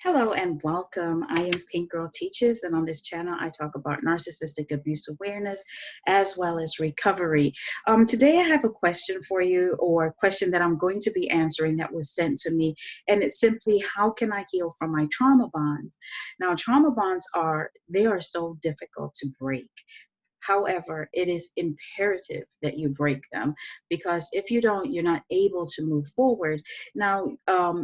Hello and welcome. I am Pink Girl Teaches, and on this channel, I talk about narcissistic abuse awareness as well as recovery. Today, I have a question for you, or a question that I'm going to be answering that was sent to me, and it's simply, how can I heal from my trauma bonds? Now, trauma bonds are so difficult to break. However, it is imperative that you break them, because if you don't, you're not able to move forward. Now,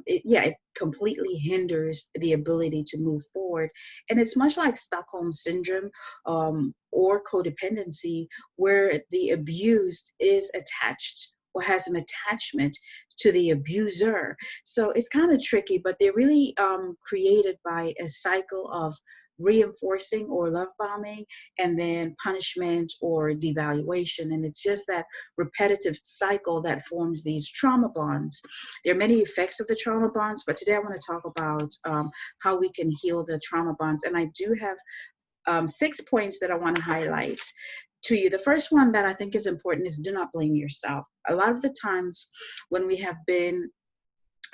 it completely hinders the ability to move forward. And it's much like Stockholm Syndrome, or codependency, where the abused is attached or has an attachment to the abuser. So it's kind of tricky, but they're really created by a cycle of reinforcing or love bombing, and then punishment or devaluation. And it's just that repetitive cycle that forms these trauma bonds. There are many effects of the trauma bonds, but today I want to talk about how we can heal the trauma bonds. And I do have 6 points that I want to highlight to you. The first one that I think is important is, do not blame yourself. A lot of the times when we have been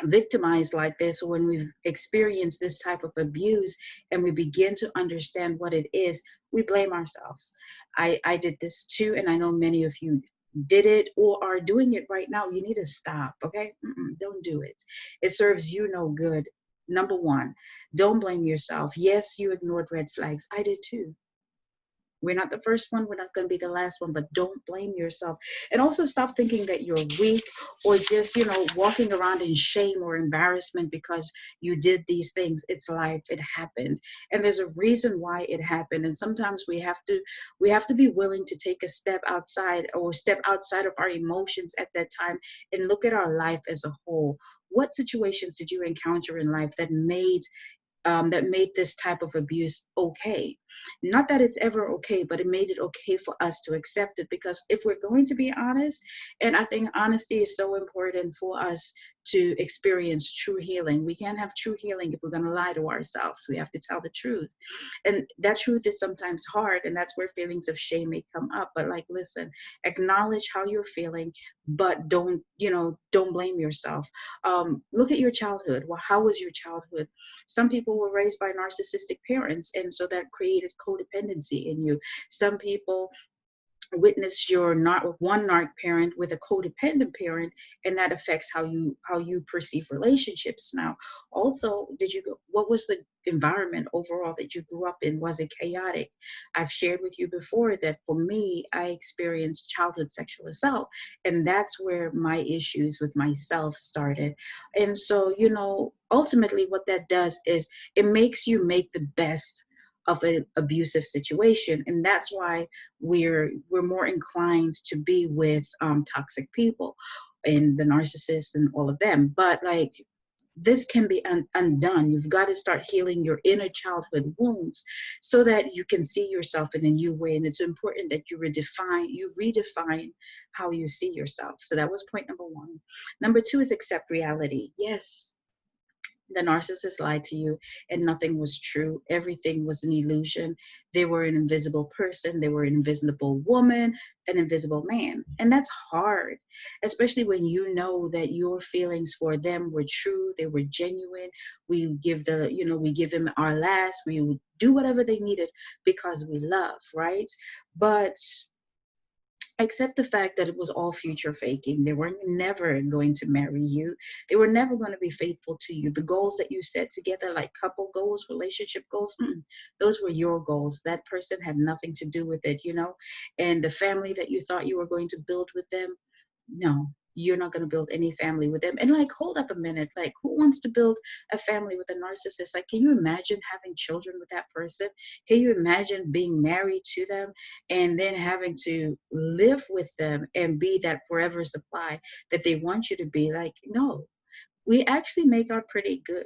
victimized like this, or when we've experienced this type of abuse and we begin to understand what it is, we blame ourselves. I did this too, and I know many of you did it or are doing it right now. You need to stop, okay? Don't do it. It serves you no good. Number one, don't blame yourself. Yes, you ignored red flags. I did too. We're not the first one. We're not going to be the last one, but don't blame yourself. And also stop thinking that you're weak, or just, walking around in shame or embarrassment because you did these things. It's life. It happened. And there's a reason why it happened. And sometimes we have to be willing to take a step outside, or step outside of our emotions at that time, and look at our life as a whole. What situations did you encounter in life that made this type of abuse okay? Not that it's ever okay, but it made it okay for us to accept it. Because if we're going to be honest, and I think honesty is so important for us to experience true healing. We can't have true healing if we're going to lie to ourselves. We have to tell the truth. And that truth is sometimes hard, and that's where feelings of shame may come up. But listen, acknowledge how you're feeling, but don't blame yourself. Look at your childhood. Well, how was your childhood? Some people were raised by narcissistic parents, and so that created codependency in you. Some people witnessed one narc parent with a codependent parent, and that affects how you perceive relationships. Now, also, what was the environment overall that you grew up in? Was it chaotic? I've shared with you before that for me, I experienced childhood sexual assault, and that's where my issues with myself started. And so, ultimately what that does is it makes you make the best of an abusive situation. And that's why we're more inclined to be with toxic people and the narcissists and all of them. But this can be undone. You've got to start healing your inner childhood wounds so that you can see yourself in a new way. And it's important that you redefine how you see yourself. So that was point number one. Number two is accept reality. Yes, the narcissist lied to you, and nothing was true. Everything was an illusion. They were an invisible person. They were an invisible woman, an invisible man. And that's hard, especially when you know that your feelings for them were true. They were genuine. We give them our last. We would do whatever they needed because we love, right? But accept the fact that it was all future faking. They were never going to marry you. They were never going to be faithful to you. The goals that you set together, like couple goals, relationship goals, those were your goals. That person had nothing to do with it. And the family that you thought you were going to build with them, no, you're not going to build any family with them. And hold up a minute. Who wants to build a family with a narcissist? Can you imagine having children with that person? Can you imagine being married to them and then having to live with them and be that forever supply that they want you to be? No. We actually make out pretty good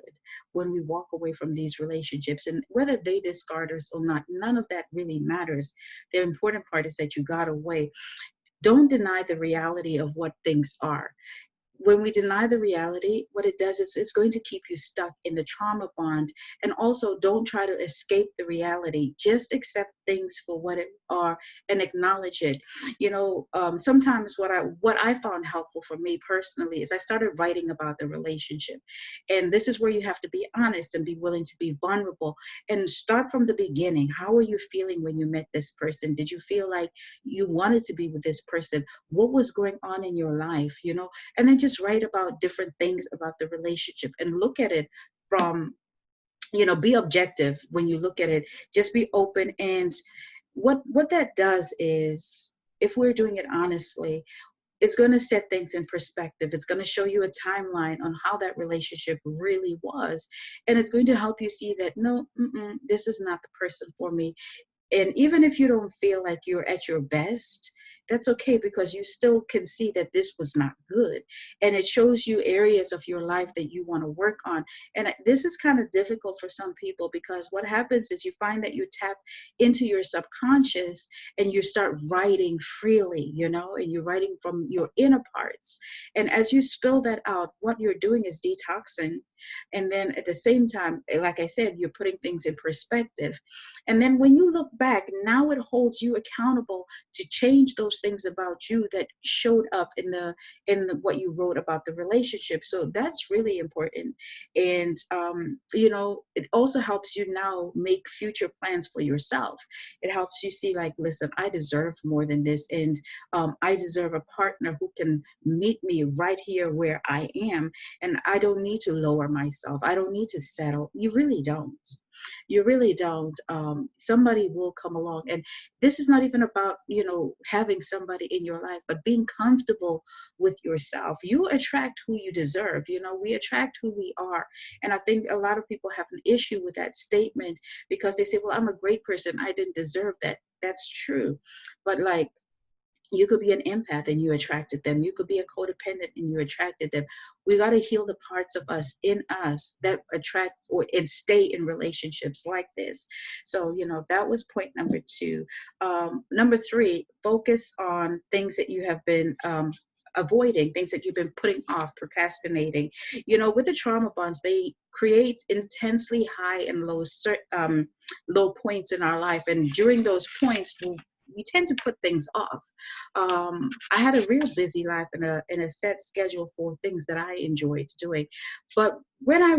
when we walk away from these relationships. And whether they discard us or not, none of that really matters. The important part is that you got away. Don't deny the reality of what things are. When we deny the reality, what it does is it's going to keep you stuck in the trauma bond. And also, don't try to escape the reality. Just accept things for what it are and acknowledge it. Sometimes what I found helpful for me personally is I started writing about the relationship. And this is where you have to be honest and be willing to be vulnerable and start from the beginning. How are you feeling when you met this person? Did you feel like you wanted to be with this person? What was going on in your life? And then just write about different things about the relationship and look at it from, be objective when you look at it. Just be open. And what that does is, if we're doing it honestly, it's going to set things in perspective. It's going to show you a timeline on how that relationship really was. And it's going to help you see that, no, this is not the person for me. And even if you don't feel like you're at your best, that's okay, because you still can see that this was not good. And it shows you areas of your life that you want to work on. And this is kind of difficult for some people, because what happens is you find that you tap into your subconscious and you start writing freely, and you're writing from your inner parts. And as you spill that out, what you're doing is detoxing. And then at the same time, like I said, you're putting things in perspective. And then when you look back, now it holds you accountable to change those things about you that showed up in what you wrote about the relationship. So that's really important. And it also helps you now make future plans for yourself. It helps you see, like, listen, I deserve more than this, and I deserve a partner who can meet me right here where I am, and I don't need to lower myself. I don't need to settle. You really don't. You really don't. Somebody will come along. And this is not even about, having somebody in your life, but being comfortable with yourself. You attract who you deserve. We attract who we are. And I think a lot of people have an issue with that statement, because they say, well, I'm a great person, I didn't deserve that. That's true. But like, you could be an empath and you attracted them. You could be a codependent and you attracted them. We got to heal the parts of us in us that attract and stay in relationships like this. So, that was point number 2. Number 3, focus on things that you have been avoiding, things that you've been putting off, procrastinating. With the trauma bonds, they create intensely high and low points in our life. And during those points, we tend to put things off. I had a real busy life and a set schedule for things that I enjoyed doing. But when I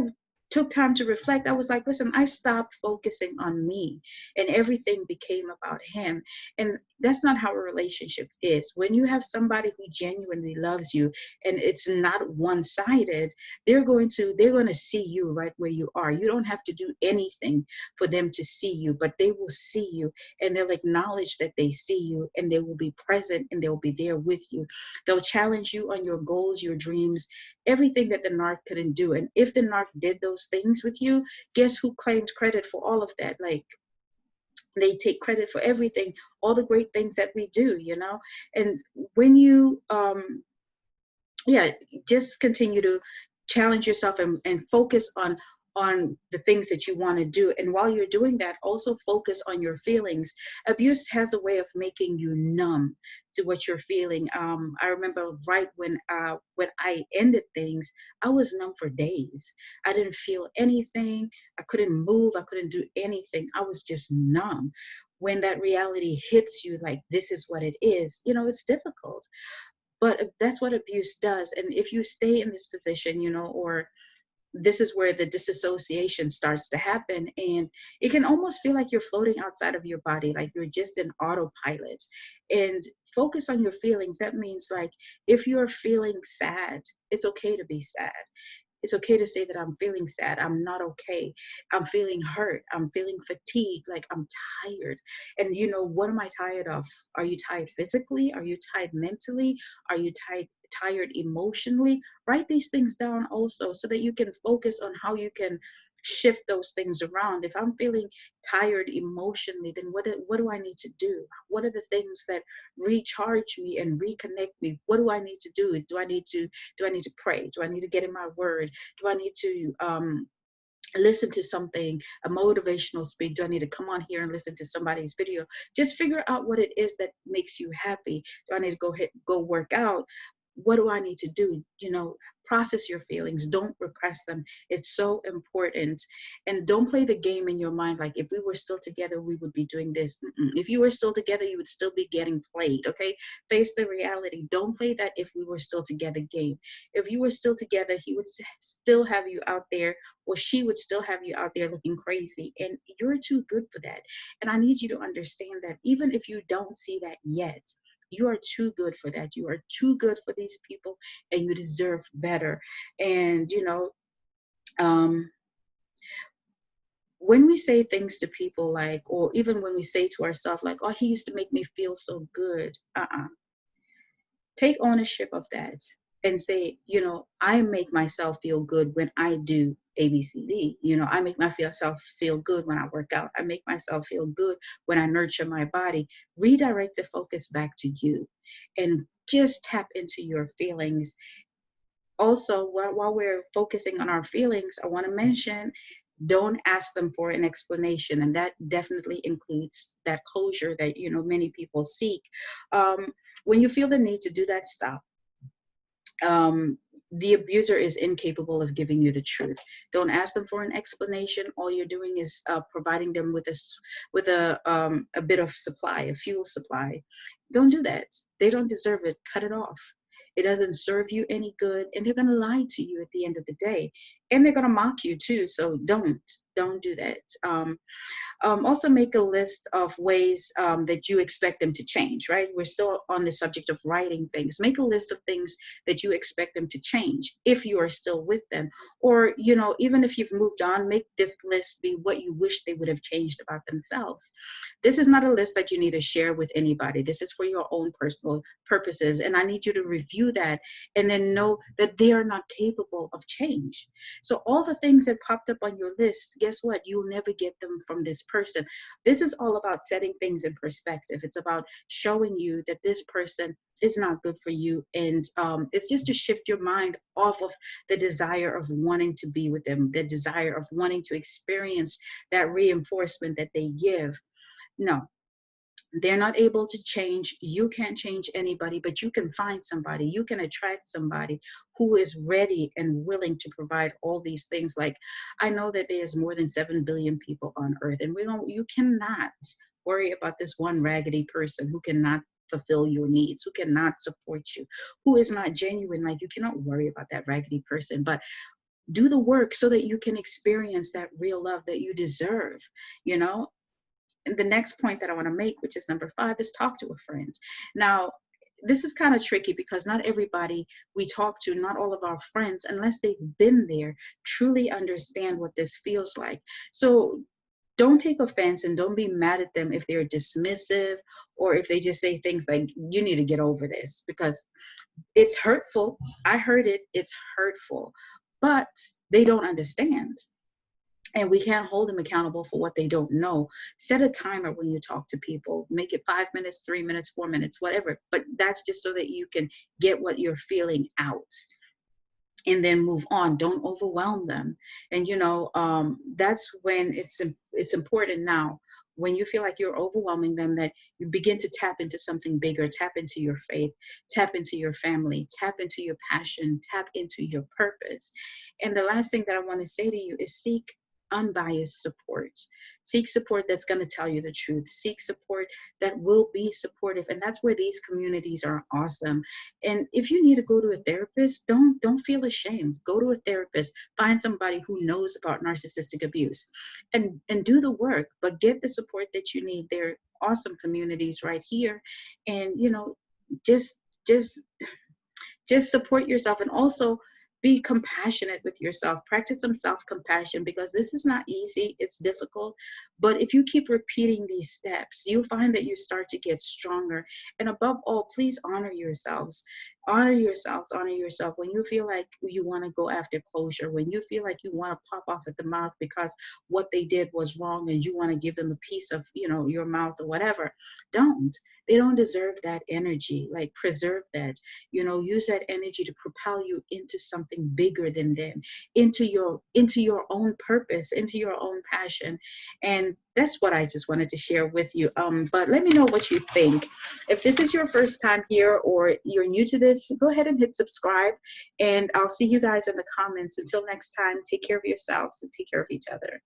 took time to reflect, I was like, listen, I stopped focusing on me and everything became about him. And that's not how a relationship is. When you have somebody who genuinely loves you and it's not one-sided, they're going to see you right where you are. You don't have to do anything for them to see you, but they will see you and they'll acknowledge that they see you, and they will be present and they'll be there with you. They'll challenge you on your goals, your dreams, everything that the narc couldn't do. And if the narc did those things with you, guess who claimed credit for all of that? Like, they take credit for everything, all the great things that we do. And when you just continue to challenge yourself and focus on the things that you want to do. And while you're doing that, also focus on your feelings. Abuse has a way of making you numb to what you're feeling. I remember right when I ended things, I was numb for days. I didn't feel anything. I couldn't move. I couldn't do anything. I was just numb. When that reality hits you, like, this is what it is, it's difficult. But that's what abuse does. And if you stay in this position, or this is where the disassociation starts to happen, and it can almost feel like you're floating outside of your body, like you're just in autopilot. And focus on your feelings. That means, like, if you're feeling sad, it's okay to be sad. It's okay to say that I'm feeling sad. I'm not okay. I'm feeling hurt. I'm feeling fatigued. Like, I'm tired. And what am I tired of? Are you tired physically? Are you tired mentally? Are you tired emotionally? Write these things down also, so that you can focus on how you can shift those things around. If I'm feeling tired emotionally, then what do I need to do? What are the things that recharge me and reconnect me? What do I need to do? Do I need to pray? Do I need to get in my word? Do I need to listen to something, a motivational speak? Do I need to come on here and listen to somebody's video? Just figure out what it is that makes you happy. Do I need to go work out? what do I need to do? Process your feelings. Don't repress them. It's so important. And don't play the game in your mind like, if we were still together, we would be doing this. If you were still together, you would still be getting played. Okay, face the reality. Don't play that if we were still together game. If you were still together, he would still have you out there, or she would still have you out there looking crazy, and you're too good for that. And I need you to understand that even if you don't see that yet, you are too good for that. You are too good for these people, and you deserve better. And um, when we say things to people like, or even when we say to ourselves like, oh, he used to make me feel so good. Take ownership of that and say, I make myself feel good when I do ABCD. I make myself feel good when I work out. I make myself feel good when I nurture my body. Redirect the focus back to you and just tap into your feelings. Also, while we're focusing on our feelings, I want to mention, don't ask them for an explanation, and that definitely includes that closure that many people seek. When you feel the need to do that, stop. The abuser is incapable of giving you the truth. Don't ask them for an explanation. All you're doing is providing them with a bit of supply, a fuel supply. Don't do that. They don't deserve it. Cut it off. It doesn't serve you any good, and they're going to lie to you at the end of the day, and they're going to mock you too. So don't do that. Also make a list of ways that you expect them to change, right? We're still on the subject of writing things. Make a list of things that you expect them to change if you are still with them. Or, even if you've moved on, make this list be what you wish they would have changed about themselves. This is not a list that you need to share with anybody. This is for your own personal purposes. And I need you to review that and then know that they are not capable of change. So all the things that popped up on your list, guess what? You'll never get them from this person. This is all about setting things in perspective. It's about showing you that this person is not good for you. And it's just to shift your mind off of the desire of wanting to be with them, the desire of wanting to experience that reinforcement that they give. No, they're not able to change. You can't change anybody, but you can find somebody. You can attract somebody who is ready and willing to provide all these things. Like, I know that there's more than 7 billion people on earth, and you cannot worry about this one raggedy person who cannot fulfill your needs, who cannot support you, who is not genuine. Like, you cannot worry about that raggedy person, but do the work so that you can experience that real love that you deserve, you know? And the next point that I want to make, which is number 5, is talk to a friend. Now, this is kind of tricky because not everybody we talk to, not all of our friends, unless they've been there, truly understand what this feels like. So don't take offense and don't be mad at them if they're dismissive or if they just say things like, you need to get over this, because it's hurtful. I heard it. It's hurtful, but they don't understand. And we can't hold them accountable for what they don't know. Set a timer when you talk to people. Make it 5 minutes, 3 minutes, 4 minutes, whatever. But that's just so that you can get what you're feeling out and then move on. Don't overwhelm them. And that's when it's important now, when you feel like you're overwhelming them, that you begin to tap into something bigger, tap into your faith, tap into your family, tap into your passion, tap into your purpose. And the last thing that I want to say to you is seek unbiased support. Seek support that's going to tell you the truth. Seek support that will be supportive. And that's where these communities are awesome. And if you need to go to a therapist, don't feel ashamed. Go to a therapist. Find somebody who knows about narcissistic abuse and do the work, but get the support that you need. There are awesome communities right here. And just just just support yourself, and also be compassionate with yourself. Practice some self-compassion, because this is not easy. It's difficult. But if you keep repeating these steps, you'll find that you start to get stronger. And above all, please honor yourselves. Honor yourselves. Honor yourself. When you feel like you want to go after closure, when you feel like you want to pop off at the mouth because what they did was wrong and you want to give them a piece of, your mouth or whatever, don't. They don't deserve that energy. Like, preserve that. Use that energy to propel you into something bigger than them, into your own purpose, into your own passion. And that's what I just wanted to share with you. But let me know what you think. If this is your first time here or you're new to this, go ahead and hit subscribe, and I'll see you guys in the comments. Until next time, take care of yourselves and take care of each other.